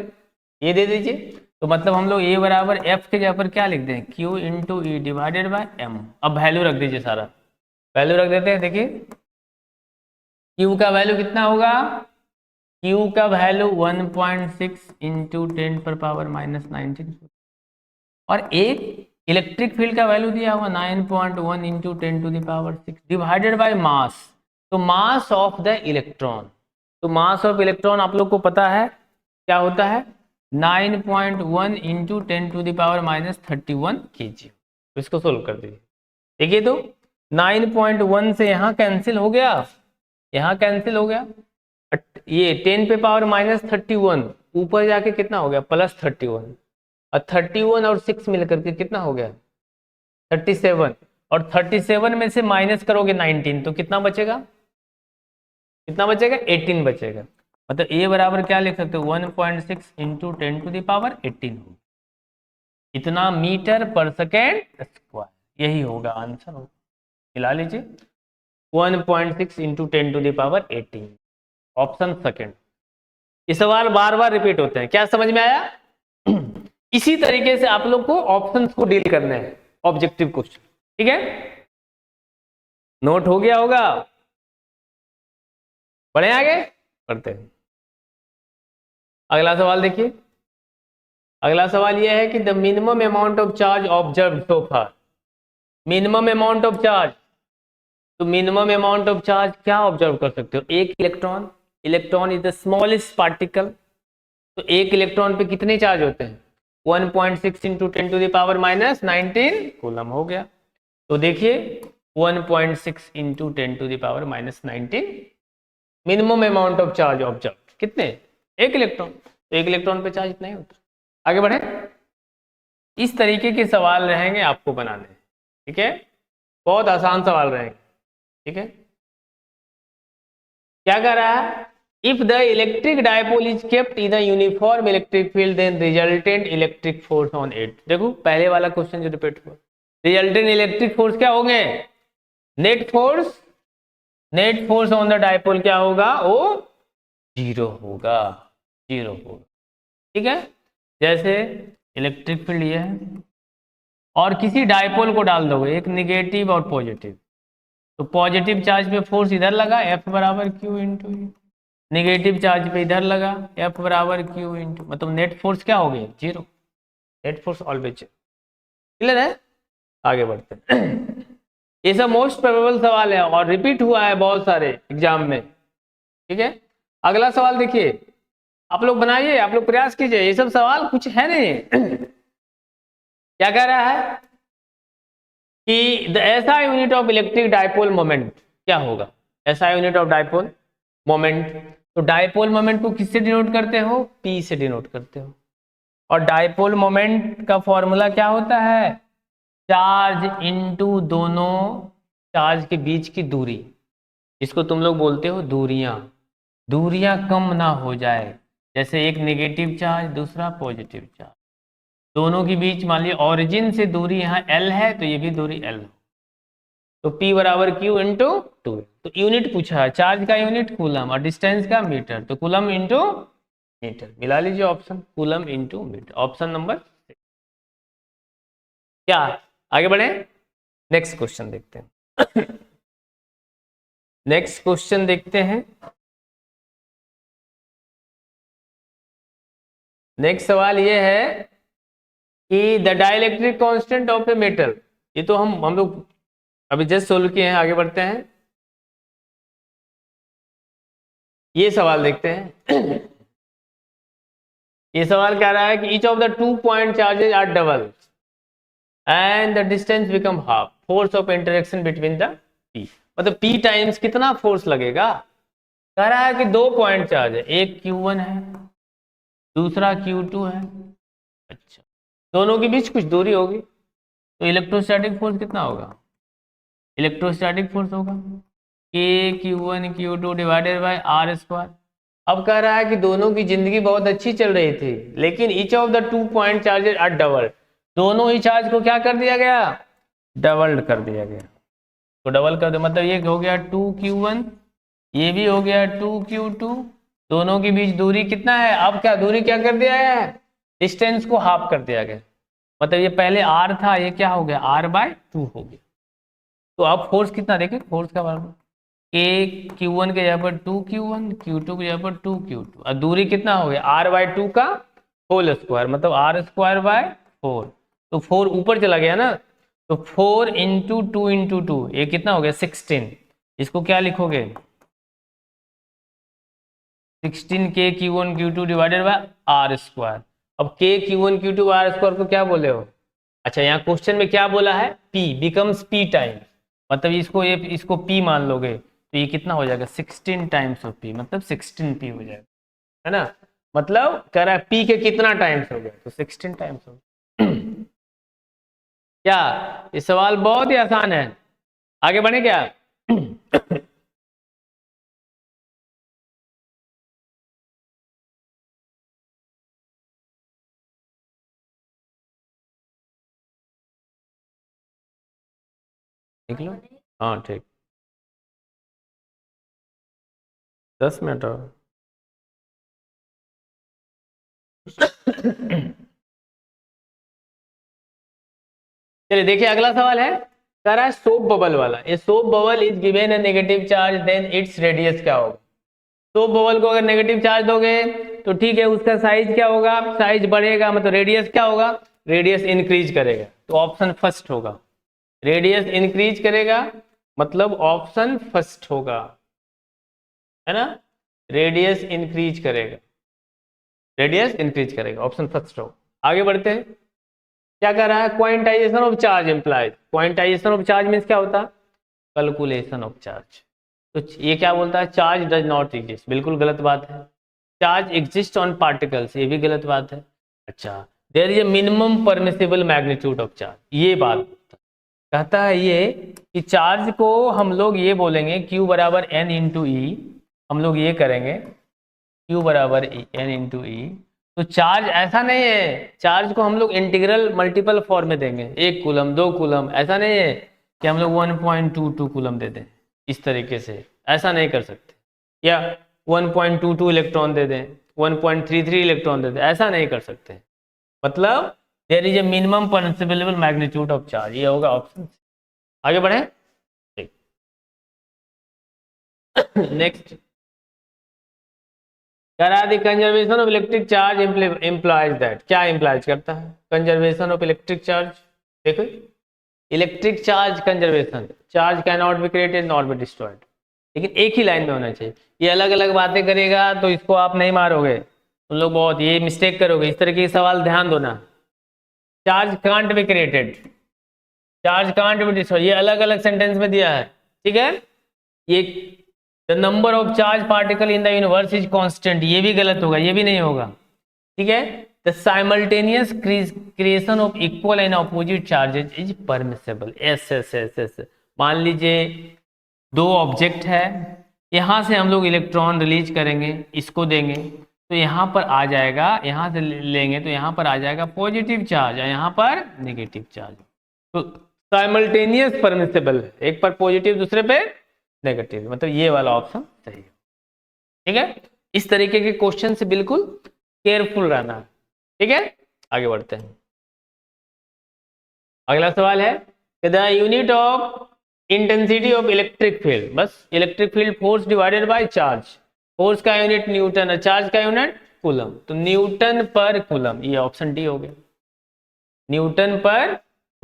ये दे दीजिए। तो मतलब हम लोग ए बराबर एफ के जगह पर क्या लिख दें, q into e divided by m. अब वैल्यू रख दीजिए, सारा वैल्यू रख देते हैं। देखिए क्यू का वैल्यू कितना होगा, क्यू का वैल्यू 1.6 इंटू 10⁻⁻19 और एक इलेक्ट्रिक फील्ड का वैल्यू दिया हुआ 9.1 इंटू 10⁻6 डिवाइडेड बाय मास। तो मास ऑफ द इलेक्ट्रॉन, तो मास ऑफ इलेक्ट्रॉन आप लोग को पता है क्या होता है, 9.1 इंटू 10⁻31 kg। तो इसको सोल्व कर दीजिए। देखिए तो 9.1 से यहाँ कैंसिल हो गया, यहाँ कैंसिल हो गया, ये 10⁻31 ऊपर जाके कितना हो गया, +31 और 31 और 6 मिलकर के कितना हो गया 37, और 37 में से माइनस करोगे 19 तो कितना बचेगा, कितना बचेगा 18 बचेगा। मतलब ए बराबर क्या लिख सकते हो, 1.6 इंटू 10⁻18 हो, इतना मीटर पर सेकेंड स्क्वायर, यही होगा आंसर होगा। मिला लीजिए 1.6 इंटू 10⁻18, ऑप्शन सेकेंड। ये सवाल बार बार रिपीट होते हैं, क्या समझ में आया? इसी तरीके से आप लोग को ऑप्शंस को डील करना है, ऑब्जेक्टिव क्वेश्चन, ठीक है, नोट हो गया होगा। बढ़े आगे बढ़ते हैं, अगला सवाल देखिए। अगला सवाल यह है कि the minimum amount of charge observe so far, minimum amount of charge. तो मिनिमम अमाउंट ऑफ चार्ज क्या ऑब्जर्व कर सकते हो, एक electron, electron is the smallest particle. तो एक इलेक्ट्रॉन पे कितने चार्ज होते हैं, 1.6 इंटू 10⁻19 कूलम हो गया। तो देखिए 1.6 into 10⁻19 minimum amount of charge observe, कितने, एक इलेक्ट्रॉन, तो एक इलेक्ट्रॉन पे चार्ज इतना ही होता है। आगे बढ़े, इस तरीके के सवाल रहेंगे आपको बनाने, ठीक है, बहुत आसान सवाल रहेंगे, ठीक है। क्या कह रहा है, if the electric dipole is kept in a uniform electric field then resultant electric force on it. देखो पहले वाला क्वेश्चन जो रिपीट हुआ, रिजल्टेंट इलेक्ट्रिक फोर्स क्या होंगे, net force, net force on the dipole क्या होगा, वो जीरो होगा, जीरो होगा, ठीक है। जैसे इलेक्ट्रिक फील्ड ये है और किसी डायपोल को डाल दोगे, एक निगेटिव और पॉजिटिव, तो पॉजिटिव चार्ज पे फोर्स इधर लगा F बराबर Q इंटू, निगेटिव चार्ज पे इधर लगा F बराबर Q इंटू, मतलब नेट फोर्स क्या हो गया, zero, net force always zero. Clear है, आगे बढ़ते हैं। ये सब मोस्ट प्रोबेबल सवाल है और रिपीट हुआ है बहुत सारे एग्जाम में, ठीक है। अगला सवाल देखिए, आप लोग बनाइए, आप लोग प्रयास कीजिए, ये सब सवाल कुछ है नहीं। क्या कह रहा है कि the SI unit of electric dipole moment क्या होगा, SI unit of dipole moment. तो डायपोल मोमेंट को किससे डिनोट करते हो, P से डिनोट करते हो, और डायपोल मोमेंट का फॉर्मूला क्या होता है, चार्ज इनटू दोनों चार्ज के बीच की दूरी, इसको तुम लोग बोलते हो दूरियां, दूरियां कम ना हो जाए, जैसे एक नेगेटिव चार्ज दूसरा पॉजिटिव चार्ज, दोनों के बीच मान लीजिए ओरिजिन से दूरी यहाँ L है तो ये भी दूरी L हो, तो P बराबर Q इंटू 2। तो यूनिट पूछा है, चार्ज का यूनिट कूलम और डिस्टेंस का मीटर, तो कूलम इंटू मीटर, मिला लीजिए option, coulomb into metre, option number 6। क्या, आगे बढ़े, नेक्स्ट क्वेश्चन देखते हैं। नेक्स्ट क्वेश्चन देखते हैं, नेक्स्ट सवाल ये है कि the dielectric constant of a metal, ये तो हम लोग अभी जस्ट सोल्व किए हैं, आगे बढ़ते हैं। ये सवाल देखते हैं। ये सवाल कह रहा है कि each of the 2 point charges are double and the distance become half, force of interaction between the p. मतलब पी टाइम्स कितना फोर्स लगेगा। कह रहा है कि 2 पॉइंट चार्ज है, एक Q1 है, दूसरा Q2 है। अच्छा, दोनों के बीच कुछ दूरी होगी, तो इलेक्ट्रोस्टैटिक फोर्स कितना होगा। इलेक्ट्रोस्टैटिक फोर्स होगा K Q1 Q2 divided by r square. अब कह रहा है कि दोनों की जिंदगी बहुत अच्छी चल रही थी, लेकिन each of the 2 point charges are double, दोनों ही चार्ज को क्या कर दिया गया, डबल कर दिया गया। तो डबल कर दो, मतलब ये हो गया 2Q1, ये भी हो गया 2Q2, दोनों के बीच दूरी कितना है। अब क्या दूरी क्या कर दिया है, डिस्टेंस को हाफ कर दिया गया। मतलब ये पहले r था, ये क्या हो गया r/2 हो गया। तो अब फोर्स कितना देखें, फोर्स का बराबर K Q1 के जगह पर 2Q1, Q2 के जगह पर 2Q2, और दूरी कितना हो गया r/2 का होल स्क्वायर, मतलब r²/4। तो 4 ऊपर चला गया ना, तो 4 इंटू 2 इंटू 2, ये कितना हो गया 16। इसको क्या लिखोगे 16 K Q1 Q2 divided bye r²। अब K Q1 Q2 r² को क्या बोले हो। अच्छा, यहाँ क्वेश्चन में क्या बोला है, P बिकम्स P टाइम, मतलब इसको P मान लोगे, तो ये कितना हो जाएगा 16 टाइम्स ऑफ P, मतलब 16P हो जाएगा, है ना। मतलब कह रहा है P के कितना टाइम्स हो गया, तो 16 टाइम्स हो गया। क्या ये सवाल बहुत ही आसान है, आगे बढ़े क्या। देख लो, हाँ ठीक, 10 मिनट और। चलिए देखिए, अगला सवाल है, कह रहा है सोप बबल वाला। ये soap bubble is given a negative charge, then its radius क्या होगा। सोप बबल को अगर नेगेटिव चार्ज दोगे तो ठीक है, उसका साइज क्या होगा, साइज बढ़ेगा, मतलब रेडियस क्या होगा, रेडियस इंक्रीज करेगा। तो ऑप्शन फर्स्ट होगा, रेडियस इंक्रीज करेगा, मतलब ऑप्शन फर्स्ट होगा, है ना। रेडियस इंक्रीज करेगा, रेडियस इंक्रीज करेगा, ऑप्शन फर्स्ट होगा। आगे बढ़ते हैं, क्या कर रहा है, quantization of charge implies. Quantization of charge means क्या होता है, कैलकुलेशन ऑफ चार्ज। तो ये क्या बोलता है, चार्ज डज नॉट एग्जिस्ट, बिल्कुल गलत बात है। चार्ज एग्जिस्ट ऑन पार्टिकल्स, ये भी गलत बात है। अच्छा, there is a minimum permissible magnitude of charge, ये बात कहता है ये कि चार्ज को हम लोग ये बोलेंगे Q बराबर N इंटू ई, हम लोग ये करेंगे Q बराबर N इंटू ई। तो चार्ज ऐसा नहीं है, चार्ज को हम लोग इंटीग्रल मल्टीपल फॉर्म में देंगे, 1 कूलम 2 कूलम, ऐसा नहीं है कि हम लोग 1.22 कूलम दे दें इस तरीके से, ऐसा नहीं कर सकते। या 1.22 इलेक्ट्रॉन दे दें, 1.33 इलेक्ट्रॉन दे दें, ऐसा नहीं कर सकते। मतलब there is a minimum permissible magnitude of charge, ये होगा ऑप्शन। आगे बढ़े, ठीक। नेक्स्ट, कह रहा है conservation of electric charge implies that, क्या इम्प्लाइज करता है कंजर्वेशन ऑफ इलेक्ट्रिक चार्ज। देखो, electric charge conservation, charge can not be created not be destroyed, लेकिन एक ही लाइन में होना चाहिए। ये अलग अलग बातें करेगा तो इसको आप नहीं मारोगे, तुम लोग बहुत ये मिस्टेक करोगे, इस तरह के सवाल ध्यान दो ना। Charge can't be created, charge can't be destroyed, ये अलग अलग सेंटेंस में दिया है, ठीक है। ये the number of charge particle in the universe is constant, ये भी गलत होगा, ये भी नहीं होगा, ठीक है। The simultaneous creation of equal and opposite charges is permissible, S S S S. मान लीजिए 2 ऑब्जेक्ट है, यहां से हम लोग इलेक्ट्रॉन रिलीज करेंगे, इसको देंगे तो यहां पर आ जाएगा, यहां से लेंगे तो यहां पर आ जाएगा पॉजिटिव चार्ज और यहां पर नेगेटिव चार्ज। तो साइमल्टेनियस परमिसेबल है, एक पर पॉजिटिव दूसरे पे नेगेटिव, मतलब ये वाला ऑप्शन सही है, ठीक है। इस तरीके के क्वेश्चन से बिल्कुल केयरफुल रहना, ठीक है। आगे बढ़ते हैं, अगला सवाल है the unit of intensity of electric field, बस electric field force divided by charge, force का यूनिट न्यूटन है, चार्ज का यूनिट कूलम, तो न्यूटन पर कूलम, ये ऑप्शन डी हो गया, न्यूटन पर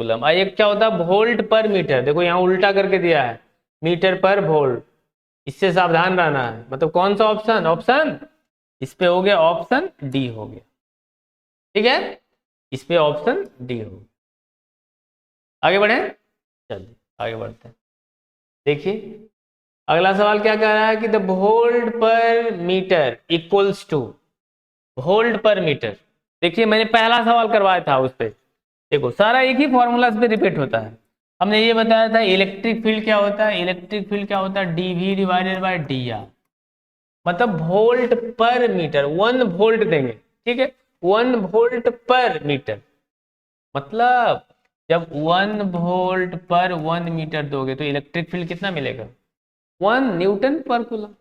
कूलम। एक क्या होता है वोल्ट पर मीटर, देखो यहाँ उल्टा करके दिया है, मीटर पर वोल्ट, इससे सावधान रहना है। मतलब कौन सा ऑप्शन, ऑप्शन इस पे हो गया, ऑप्शन डी हो गया, ठीक है, इस पे ऑप्शन डी हो गया। आगे बढ़े, चलिए आगे बढ़ते हैं। देखिए अगला सवाल क्या कह रहा है कि द वोल्ट पर मीटर इक्वल्स टू, वोल्ट पर मीटर। देखिए मैंने पहला सवाल करवाया था उस पे, देखो सारा एक ही फॉर्मूला पे रिपीट होता है। हमने ये बताया था इलेक्ट्रिक फील्ड क्या होता है, इलेक्ट्रिक फील्ड क्या होता है, d v divided by d r, मतलब वोल्ट पर मीटर, 1 वोल्ट देंगे, ठीक है, 1 वोल्ट पर मीटर, मतलब जब 1 वोल्ट पर 1 मीटर दोगे तो इलेक्ट्रिक फील्ड कितना मिलेगा, 1 न्यूटन पर कूलम।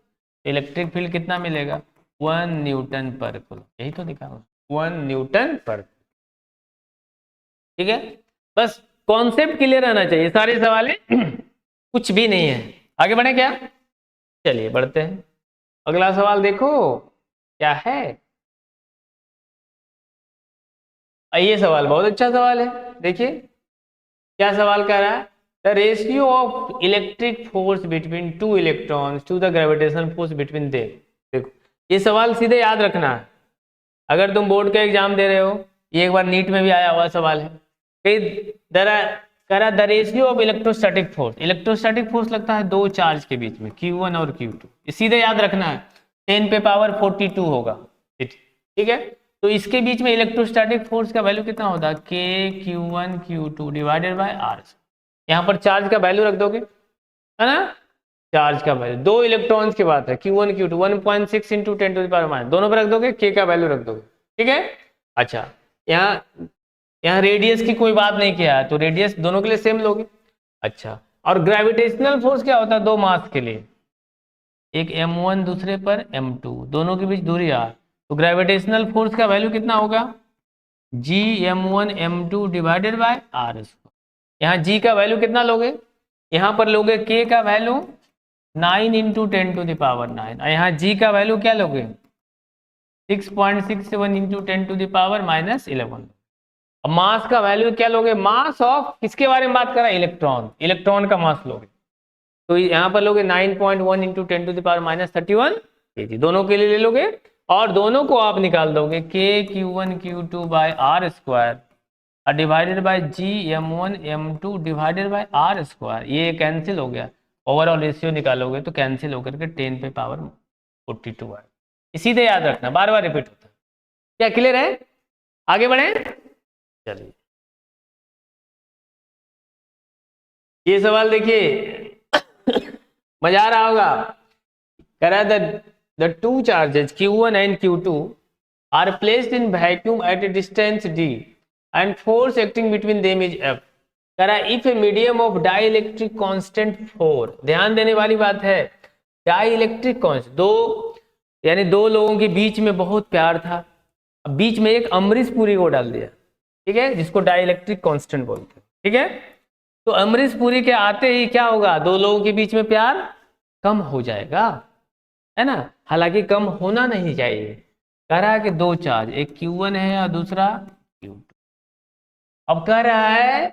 इलेक्ट्रिक फील्ड कितना मिलेगा, 1 न्यूटन पर कूलम, यही तो दिखा हुआ, 1 न्यूटन पर, ठीक है। बस कॉन्सेप्ट क्लियर रहना चाहिए, सारे सवाल कुछ भी नहीं है। आगे बढ़े क्या, चलिए बढ़ते हैं। अगला सवाल देखो क्या है, ये सवाल बहुत अच्छा सवाल है। देखिए क्या सवाल कर रहा है, the ratio of electric force between two electrons to the gravitational force between them. देखो ये सवाल सीधे याद रखना है, अगर तुम बोर्ड का एग्जाम दे रहे हो, ये एक बार नीट में भी आया हुआ सवाल है, करा the ratio of electrostatic force, electrostatic force लगता है दो चार्ज के बीच में, Q1 और Q2, ये सीधे याद रखना है, 10 पे पावर 42 होगा, ठीक है। तो इसके बीच में इलेक्ट्रोस्टैटिक फोर्स का वैल्यू कितना होता है, K Q1 Q2 divided by are. यहाँ पर चार्ज का वैल्यू रख दोगे, है ना, चार्ज का वैल्यू, दो इलेक्ट्रॉन्स की बात है, Q1 Q2 1.6 इंटू 10⁻⁻, दोनों पर रख दोगे, K का वैल्यू रख दोगे, ठीक है। अच्छा यहाँ रेडियस की कोई बात नहीं किया है, तो रेडियस दोनों के लिए सेम लोगे। अच्छा, और ग्रेविटेशनल फोर्स क्या होता है, दो मास के लिए, एक m1 दूसरे पर m2, दोनों के बीच दूरी r, तो ग्रेविटेशनल फोर्स का वैल्यू कितना होगा, g m1 m2 divided bye r square. यहाँ g का वैल्यू कितना लोगे, यहाँ पर लोगे k का वैल्यू 9 इंटू 10⁻⁹, और यहाँ g का वैल्यू क्या लोगे, 6.67 इंटू 10⁻⁻11। अब मास का वैल्यू क्या लोगे, मास ऑफ किसके बारे में बात कर रहा है, इलेक्ट्रॉन, इलेक्ट्रॉन का मास लोगे, तो यहाँ पर लोगे 9.1 इंटू 10⁻31 kg, दोनों के लिए ले लोगे, और दोनों को आप निकाल दोगे K Q1 Q2 by r square divided by g M1 M2 divided by r square, ये कैंसिल हो गया, ओवरऑल रेशियो निकालोगे तो कैंसिल होकर के 10 पे पावर 42 आए। सीधे याद रखना, बार बार रिपीट होता है। क्या क्लियर है, आगे बढ़े, चलिए ये सवाल देखिए मजा आ रहा होगा, कह रहा है the two charges Q1 and Q2 are placed in vacuum at a distance d and force acting between them is F। कह रहा है if a medium of dielectric constant 4, ध्यान देने वाली बात है, डाई इलेक्ट्रिक कॉन्स्टेंट, दो यानी दो लोगों के बीच में बहुत प्यार था, अब बीच में एक अमरीश पुरी को डाल दिया, ठीक है, जिसको डाई इलेक्ट्रिक कॉन्स्टेंट बोलते हैं, ठीक है। तो अमरीश पुरी के आते ही क्या होगा, दो लोगों के बीच में प्यार कम हो जाएगा, है ना, हालांकि कम होना नहीं चाहिए। कह रहा है कि दो चार्ज, एक Q1 है और दूसरा Q2। अब कह रहा है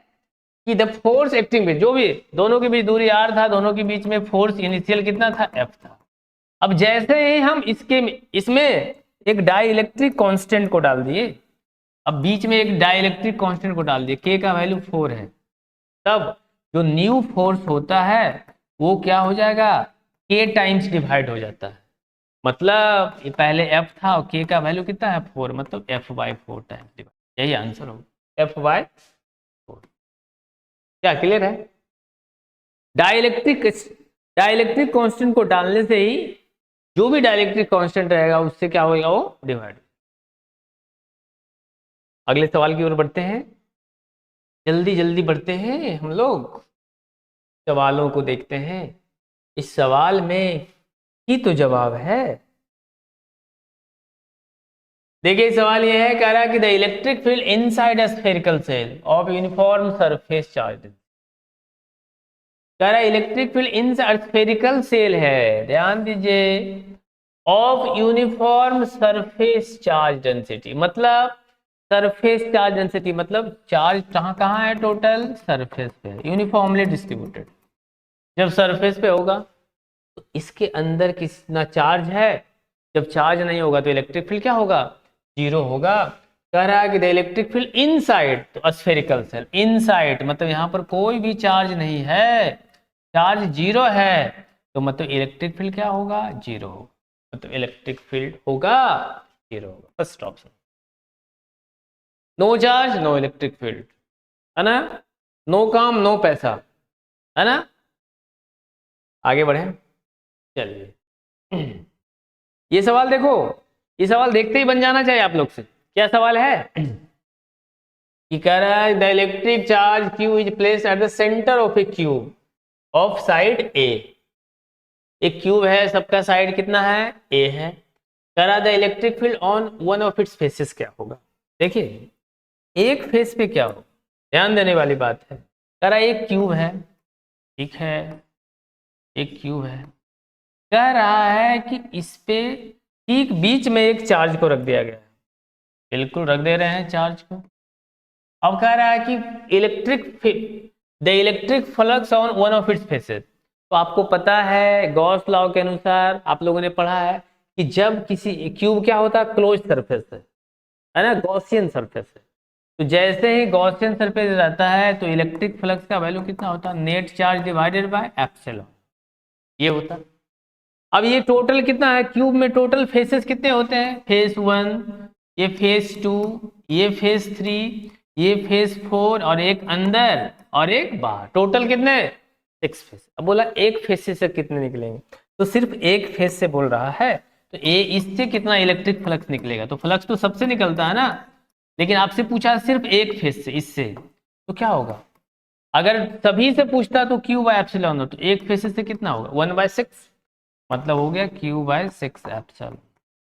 कि द फोर्स एक्टिंग में, जो भी दोनों के बीच दूरी r था, दोनों के बीच में फोर्स इनिशियल कितना था, F था। अब जैसे ही हम इसमें एक डाई इलेक्ट्रिक कॉन्स्टेंट को डाल दिए, अब बीच में एक डाई इलेक्ट्रिक कॉन्स्टेंट को डाल दिए, K का वैल्यू 4 है, तब जो न्यू फोर्स होता है वो क्या हो जाएगा, K टाइम्स डिवाइड हो जाता है, मतलब ये पहले F था और K का वैल्यू कितना है 4, मतलब F/4 टाइम्स डिवाइड, यही आंसर होगा F/4। क्या क्लियर है, डाइलेक्ट्रिक कांस्टेंट को डालने से ही जो भी डाइलेक्ट्रिक कांस्टेंट रहेगा उससे क्या होगा, वो डिवाइड। अगले सवाल की ओर बढ़ते हैं, जल्दी जल्दी बढ़ते हैं हम लोग, सवालों को देखते हैं। इस सवाल में ही तो जवाब है। देखिए सवाल यह है, कह रहा है कि the electric field inside a spherical shell of uniform surface charge, कह रहा है electric field inside spherical shell है, ध्यान दीजिए, of uniform surface charge density, मतलब सरफेस चार्ज डेंसिटी मतलब चार्ज कहाँ कहाँ है, टोटल सरफेस पे है, यूनिफॉर्मली डिस्ट्रीब्यूटेड। जब सरफेस पे होगा तो इसके अंदर कितना चार्ज है, जब चार्ज नहीं होगा तो इलेक्ट्रिक फील्ड क्या होगा, जीरो होगा। कह रहा है कि द इलेक्ट्रिक फील्ड इनसाइड, तो स्फेरिकल सेल इनसाइड मतलब यहाँ पर कोई भी चार्ज नहीं है, चार्ज जीरो है, तो मतलब इलेक्ट्रिक फील्ड क्या होगा, जीरो होगा, मतलब इलेक्ट्रिक फील्ड होगा जीरो होगा। First option, no charge no electric field, है ना, नो काम नो पैसा, है ना। आगे बढ़े, चलिए ये सवाल देखो, ये सवाल देखते ही बन जाना चाहिए आप लोग से। क्या सवाल है कि कह रहा है the electric charge q is placed at the centre of a cube of side a. एक क्यूब है, सबका साइड कितना है, ए है। कह रहा है the electric field on one of its faces क्या होगा। देखिए एक फेस पे क्या हो, ध्यान देने वाली बात है। कह रहा है एक क्यूब है, ठीक है, एक क्यूब है, कह रहा है कि इस पे ठीक बीच में एक चार्ज को रख दिया गया है, बिल्कुल रख दे रहे हैं चार्ज को। अब कह रहा है कि the electric flux on one of its faces. तो आपको पता है गॉस लॉ के अनुसार आप लोगों ने पढ़ा है कि जब किसी क्यूब क्या होता है, क्लोज सरफेस है ना, गॉसियन सरफेस है। तो जैसे ही गॉसियन सरफेस रहता है तो इलेक्ट्रिक फ्लक्स का वैल्यू कितना होता है, net charge divided by epsilon, ये होता है। अब ये टोटल कितना है, क्यूब में टोटल फेसेस कितने होते हैं, फेस 1, ये फेस 2, ये फेस 3, ये फेस 4 और एक अंदर और एक बाहर, टोटल कितने 6 फेस। अब बोला एक फेस से कितने निकलेंगे, तो सिर्फ एक फेस से बोल रहा है, तो ए इससे कितना इलेक्ट्रिक फ्लक्स निकलेगा, तो फ्लक्स तो सबसे निकलता है ना, लेकिन आपसे पूछा सिर्फ एक फेस से, इससे तो क्या होगा, अगर सभी से पूछता तो क्यू बाय एप्सिलॉन, तो एक फेस से कितना होगा 1/6, मतलब हो गया क्यू बाय 6 एप्सिलॉन,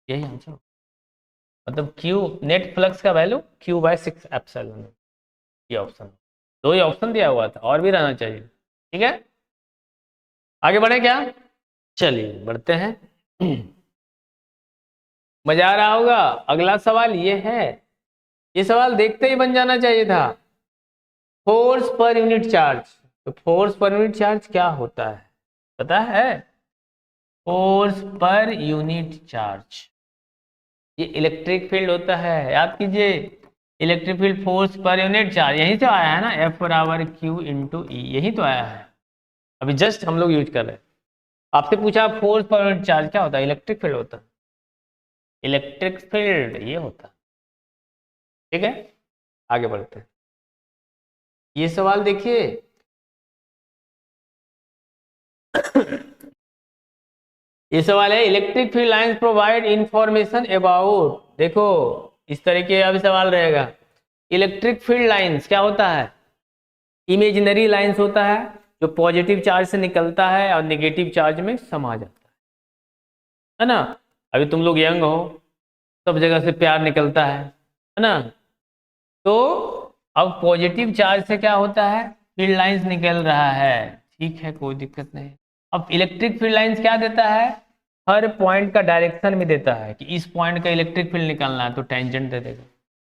यही आंसर। मतलब क्यू नेट फ्लक्स का वैल्यू क्यू बाय 6 एप्सिलॉन, ये ऑप्शन, दो ही ऑप्शन दिया हुआ था और भी रहना चाहिए, ठीक है। आगे बढ़े क्या, चलिए बढ़ते हैं मजा आ रहा होगा। अगला सवाल ये है, ये सवाल देखते ही बन जाना चाहिए था, फोर्स पर यूनिट चार्ज। तो फोर्स पर यूनिट चार्ज क्या होता है, पता है, फोर्स पर यूनिट चार्ज ये इलेक्ट्रिक फील्ड होता है, याद कीजिए, electric field force per unit charge यहीं से आया है ना, एफ बराबर क्यू इंटू ई, यही तो आया है, अभी जस्ट हम लोग यूज कर रहे हैं। आपसे पूछा फोर्स पर यूनिट चार्ज क्या होता है, इलेक्ट्रिक फील्ड होता है, इलेक्ट्रिक फील्ड ये होता है, ठीक है। आगे बढ़ते हैं, ये सवाल देखिए ये सवाल है electric field lines provide information about, देखो इस तरीके का भी सवाल रहेगा, इलेक्ट्रिक फील्ड लाइंस क्या होता है, इमेजिनरी लाइंस होता है जो पॉजिटिव चार्ज से निकलता है और नेगेटिव चार्ज में समा जाता है ना। अभी तुम लोग यंग हो, सब जगह से प्यार निकलता है ना, तो अब पॉजिटिव चार्ज से क्या होता है, फील्ड लाइंस निकल रहा है, ठीक है कोई दिक्कत नहीं। अब इलेक्ट्रिक फील्ड लाइंस क्या देता है, हर पॉइंट का डायरेक्शन भी देता है कि इस पॉइंट का इलेक्ट्रिक फील्ड निकालना है तो टेंजेंट दे देगा,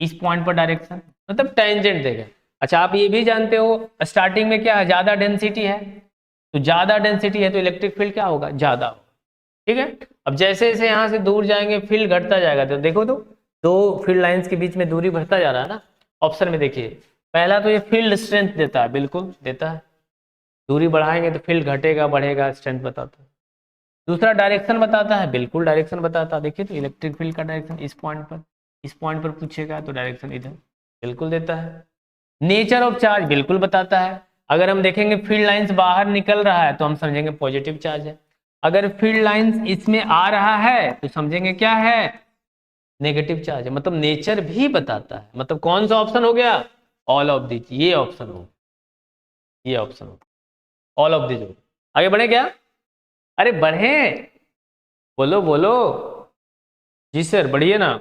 इस पॉइंट पर डायरेक्शन मतलब टेंजेंट देगा। अच्छा आप ये भी जानते हो स्टार्टिंग में क्या है, ज्यादा डेंसिटी है, तो ज्यादा डेंसिटी है तो इलेक्ट्रिक फील्ड क्या होगा, ज्यादा होगा, ठीक है। अब जैसे जैसे यहाँ से दूर जाएंगे फील्ड घटता जाएगा, तो देखो तो दो फील्ड लाइंस के बीच में दूरी बढ़ता जा रहा है ना। ऑप्शन में देखिए, पहला तो ये फील्ड स्ट्रेंथ देता है, बिल्कुल देता है, दूरी बढ़ाएंगे तो फील्ड घटेगा बढ़ेगा, स्ट्रेंथ बताता है। दूसरा डायरेक्शन बताता है, बिल्कुल डायरेक्शन बताता है, देखिए तो इलेक्ट्रिक फील्ड का डायरेक्शन इस पॉइंट पर पूछेगा तो डायरेक्शन इधर, बिल्कुल देता है। नेचर ऑफ चार्ज बिल्कुल बताता है, अगर हम देखेंगे फील्ड लाइंस बाहर निकल रहा है तो हम समझेंगे पॉजिटिव चार्ज है, अगर फील्ड लाइंस इसमें आ रहा है तो समझेंगे क्या है, नेगेटिव चार्ज है, मतलब नेचर भी बताता है। मतलब कौन सा ऑप्शन हो गया, ऑल ऑफ दिस, ये ऑप्शन हो, ये ऑप्शन हो, ऑल ऑफ दिस हो। आगे बढ़े क्या, अरे बढ़े, बोलो बोलो, जी सर बढ़िए ना,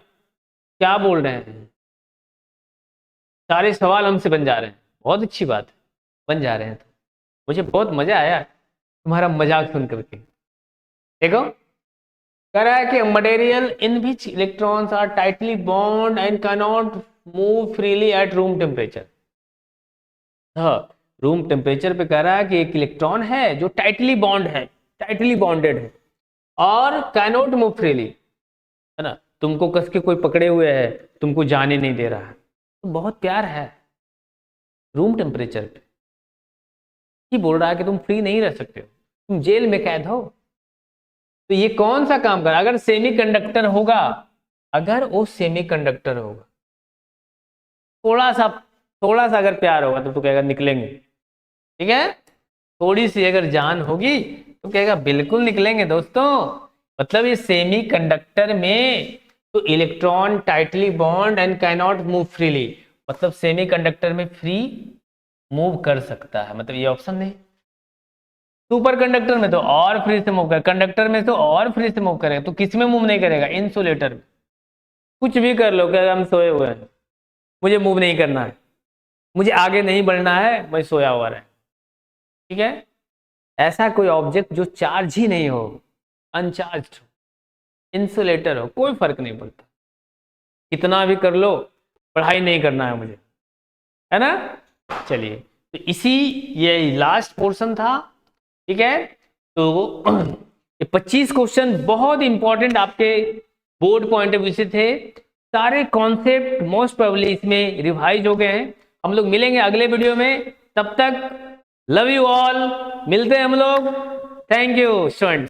क्या बोल रहे हैं, सारे सवाल हमसे बन जा रहे हैं, बहुत अच्छी बात है, बन जा रहे हैं तो मुझे बहुत मजा आया तुम्हारा मजाक सुन करके। देखो कह रहा है कि material in which electrons are tightly bond and can not move freely at room temperature. हाँ, रूम टेम्परेचर पे कह रहा है कि एक इलेक्ट्रॉन है जो टाइटली बॉन्डेड है और कैनोट मूव फ्रीली, है ना, तुमको कस के कोई पकड़े हुए है, तुमको जाने नहीं दे रहा है, तो बहुत प्यार है रूम टेम्परेचर पे। ये बोल रहा है कि तुम फ्री नहीं रह सकते हो, तुम जेल में कैद हो। तो ये कौन सा काम कर, अगर सेमीकंडक्टर होगा, अगर वो सेमीकंडक्टर होगा, थोड़ा सा अगर प्यार होगा तो तू कहेगा निकलेंगे, ठीक है, थोड़ी सी अगर जान होगी तो कहेगा बिल्कुल निकलेंगे दोस्तों। मतलब ये सेमीकंडक्टर में तो electron tightly bond and can not move freely, मतलब सेमीकंडक्टर में फ्री मूव कर सकता है, मतलब ये ऑप्शन नहीं। सुपर कंडक्टर में तो और फ्री से मूव कर, कंडक्टर में तो और फ्री से मूव करेगा, तो किस में मूव नहीं करेगा, इंसुलेटर में। कुछ भी कर लो, कहेगा हम सोए हुए हैं, मुझे मूव नहीं करना है, मुझे आगे नहीं बढ़ना है, मैं सोया हुआ रहे, ठीक है। ऐसा कोई ऑब्जेक्ट जो चार्ज ही नहीं हो, अनचार्ज हो, इंसुलेटर हो, कोई फर्क नहीं पड़ता, कितना भी कर लो, पढ़ाई नहीं करना है मुझे, है ना। चलिए, तो इसी ये लास्ट पोर्शन था, ठीक है। तो ये 25 क्वेश्चन बहुत इंपॉर्टेंट आपके बोर्ड पॉइंट ऑफ व्यू से थे, सारे कॉन्सेप्ट मोस्ट प्रोबेबली इसमें रिवाइज हो गए हैं। हम लोग मिलेंगे अगले वीडियो में, तब तक लव यू ऑल, मिलते हैं हम लोग। Thank you student.